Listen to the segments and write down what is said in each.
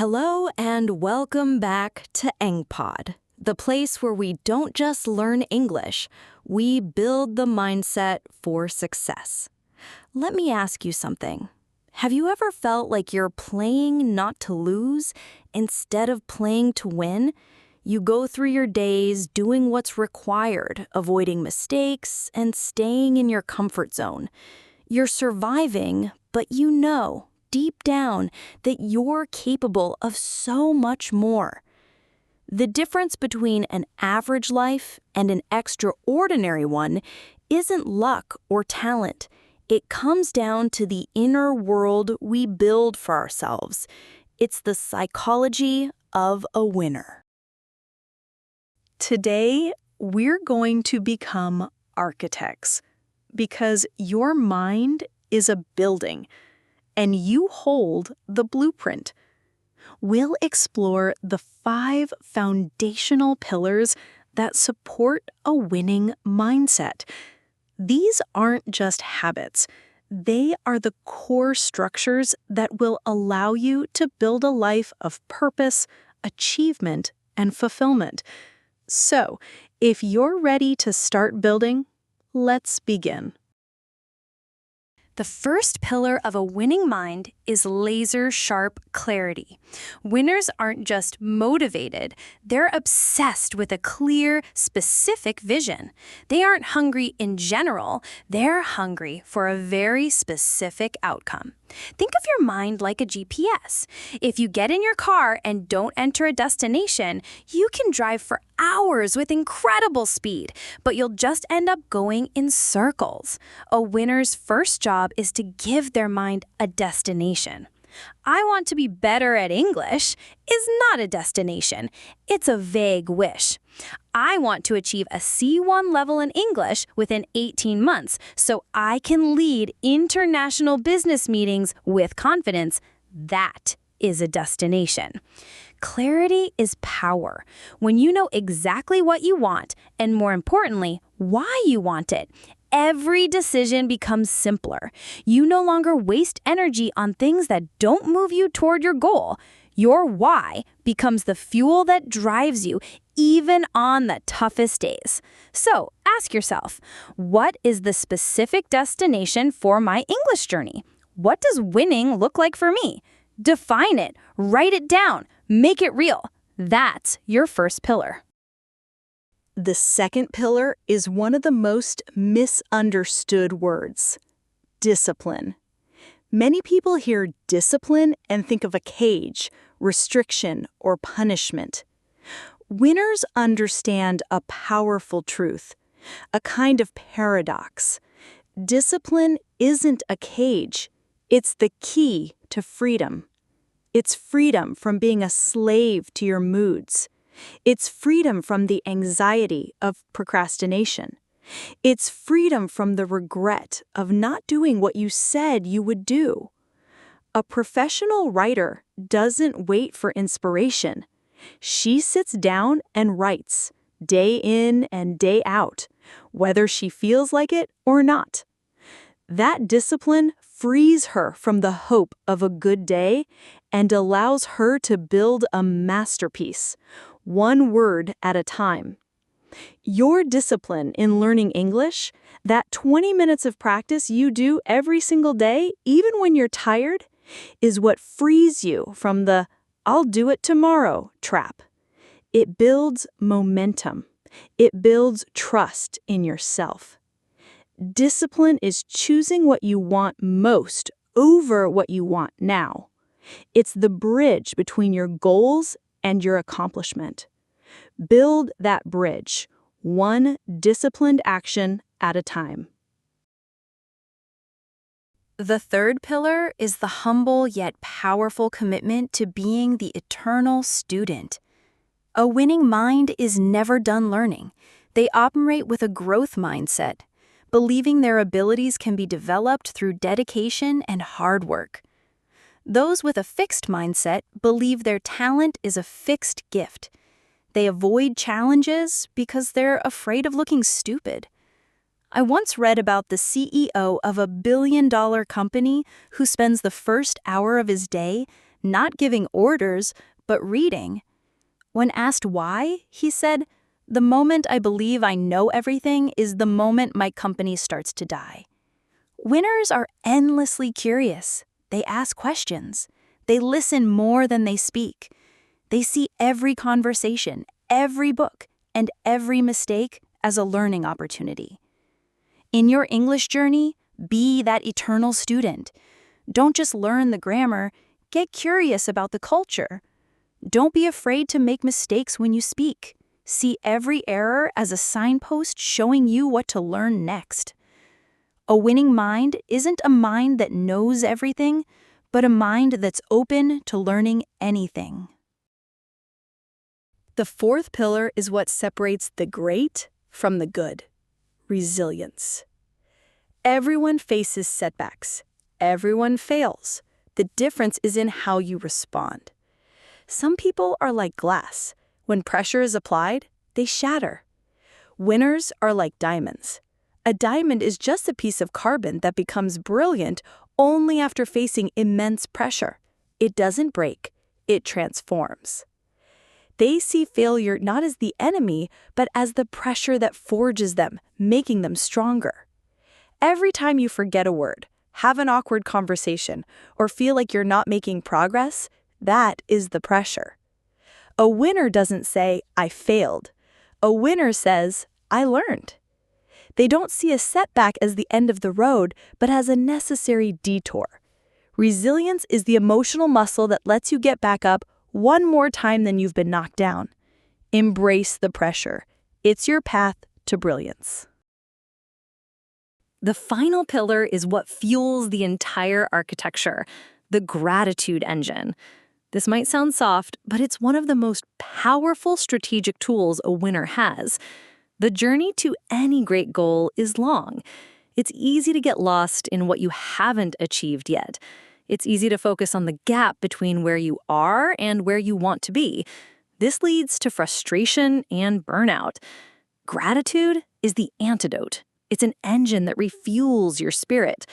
Hello and welcome back to Eng Pod, the place where we don't just learn English, we build the mindset for success. Let me ask you something. Have you ever felt like you're playing not to lose instead of playing to win? You go through your days doing what's required, avoiding mistakes, and staying in your comfort zone. You're surviving, but you know, deep down, that you're capable of so much more. The difference between an average life and an extraordinary one isn't luck or talent. It comes down to the inner world we build for ourselves. It's the psychology of a winner. Today, we're going to become architects because your mind is a building and you hold the blueprint. We'll explore the 5 foundational pillars that support a winning mindset. These aren't just habits. They are the core structures that will allow you to build a life of purpose, achievement, and fulfillment. So, if you're ready to start building, let's begin. The first pillar of a winning mind is laser-sharp clarity. Winners aren't just motivated, they're obsessed with a clear, specific vision. They aren't hungry in general, they're hungry for a very specific outcome. Think of your mind like a GPS. If you get in your car and don't enter a destination, you can drive for hours with incredible speed, but you'll just end up going in circles. A winner's first job is to give their mind a destination. I want to be better at English is not a destination. It's a vague wish. I want to achieve a C1 level in English within 18 months so I can lead international business meetings with confidence. That is a destination. Clarity is power. When you know exactly what you want, and more importantly, why you want it, every decision becomes simpler. You no longer waste energy on things that don't move you toward your goal. Your why becomes the fuel that drives you, even on the toughest days. So ask yourself, what is the specific destination for my English journey? What does winning look like for me? Define it, write it down, make it real. That's your first pillar. The second pillar is one of the most misunderstood words: discipline. Many people hear discipline and think of a cage, restriction, or punishment. Winners understand a powerful truth, a kind of paradox. Discipline isn't a cage. It's the key to freedom. It's freedom from being a slave to your moods. It's freedom from the anxiety of procrastination. It's freedom from the regret of not doing what you said you would do. A professional writer doesn't wait for inspiration. She sits down and writes, day in and day out, whether she feels like it or not. That discipline frees her from the hope of a good day and allows her to build a masterpiece, one word at a time. Your discipline in learning English, that 20 minutes of practice you do every single day, even when you're tired, is what frees you from the "I'll do it tomorrow" trap. It builds momentum. It builds trust in yourself. Discipline is choosing what you want most over what you want now. It's the bridge between your goals and your accomplishment. Build that bridge, one disciplined action at a time. The third pillar is the humble yet powerful commitment to being the eternal student. A winning mind is never done learning. They operate with a growth mindset, believing their abilities can be developed through dedication and hard work. Those with a fixed mindset believe their talent is a fixed gift. They avoid challenges because they're afraid of looking stupid. I once read about the CEO of a billion-dollar company who spends the first hour of his day not giving orders, but reading. When asked why, he said, "The moment I believe I know everything is the moment my company starts to die." Winners are endlessly curious. They ask questions. They listen more than they speak. They see every conversation, every book, and every mistake as a learning opportunity. In your English journey, be that eternal student. Don't just learn the grammar, get curious about the culture. Don't be afraid to make mistakes when you speak. See every error as a signpost showing you what to learn next. A winning mind isn't a mind that knows everything, but a mind that's open to learning anything. The fourth pillar is what separates the great from the good: resilience. Everyone faces setbacks. Everyone fails. The difference is in how you respond. Some people are like glass. When pressure is applied, they shatter. Winners are like diamonds. A diamond is just a piece of carbon that becomes brilliant only after facing immense pressure. It doesn't break, it transforms. They see failure not as the enemy, but as the pressure that forges them, making them stronger. Every time you forget a word, have an awkward conversation, or feel like you're not making progress, that is the pressure. A winner doesn't say, "I failed." A winner says, "I learned." They don't see a setback as the end of the road, but as a necessary detour. Resilience is the emotional muscle that lets you get back up one more time than you've been knocked down. Embrace the pressure. It's your path to brilliance. The final pillar is what fuels the entire architecture, the gratitude engine. This might sound soft, but it's one of the most powerful strategic tools a winner has. The journey to any great goal is long. It's easy to get lost in what you haven't achieved yet. It's easy to focus on the gap between where you are and where you want to be. This leads to frustration and burnout. Gratitude is the antidote. It's an engine that refuels your spirit.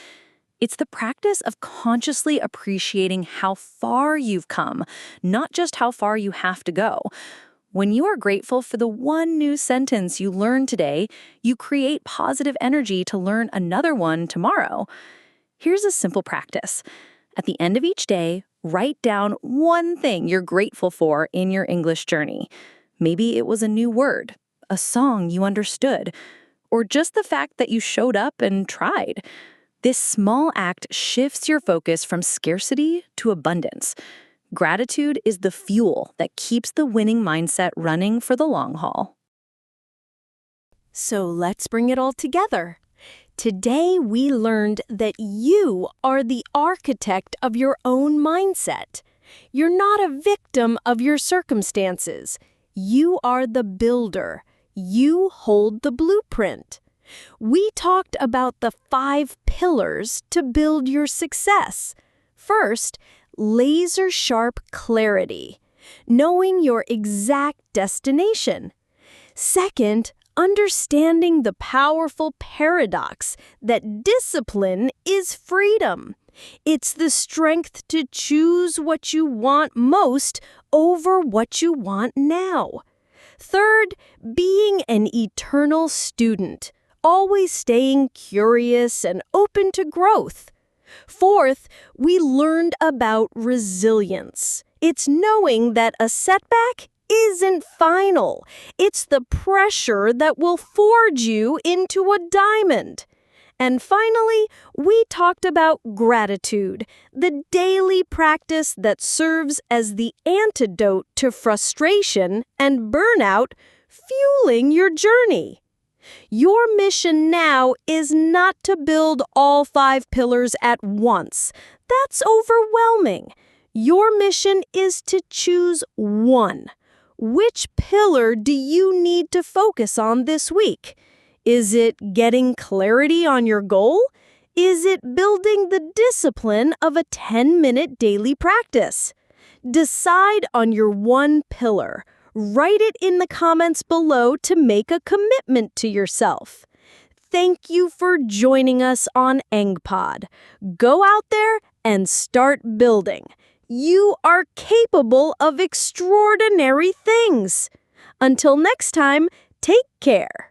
It's the practice of consciously appreciating how far you've come, not just how far you have to go. When you are grateful for the one new sentence you learned today, you create positive energy to learn another one tomorrow. Here's a simple practice. At the end of each day, write down one thing you're grateful for in your English journey. Maybe it was a new word, a song you understood, or just the fact that you showed up and tried. This small act shifts your focus from scarcity to abundance. Gratitude is the fuel that keeps the winning mindset running for the long haul. So let's bring it all together. Today we learned that you are the architect of your own mindset. You're not a victim of your circumstances. You are the builder. You hold the blueprint. We talked about the 5 pillars to build your success. First, laser-sharp clarity, knowing your exact destination. Second, understanding the powerful paradox that discipline is freedom. It's the strength to choose what you want most over what you want now. Third, being an eternal student, always staying curious and open to growth. Fourth, we learned about resilience. It's knowing that a setback isn't final. It's the pressure that will forge you into a diamond. And finally, we talked about gratitude, the daily practice that serves as the antidote to frustration and burnout, fueling your journey. Your mission now is not to build all 5 pillars at once. That's overwhelming. Your mission is to choose one. Which pillar do you need to focus on this week? Is it getting clarity on your goal? Is it building the discipline of a 10-minute daily practice? Decide on your one pillar. Write it in the comments below to make a commitment to yourself. Thank you for joining us on Eng Pod. Go out there and start building. You are capable of extraordinary things. Until next time, take care.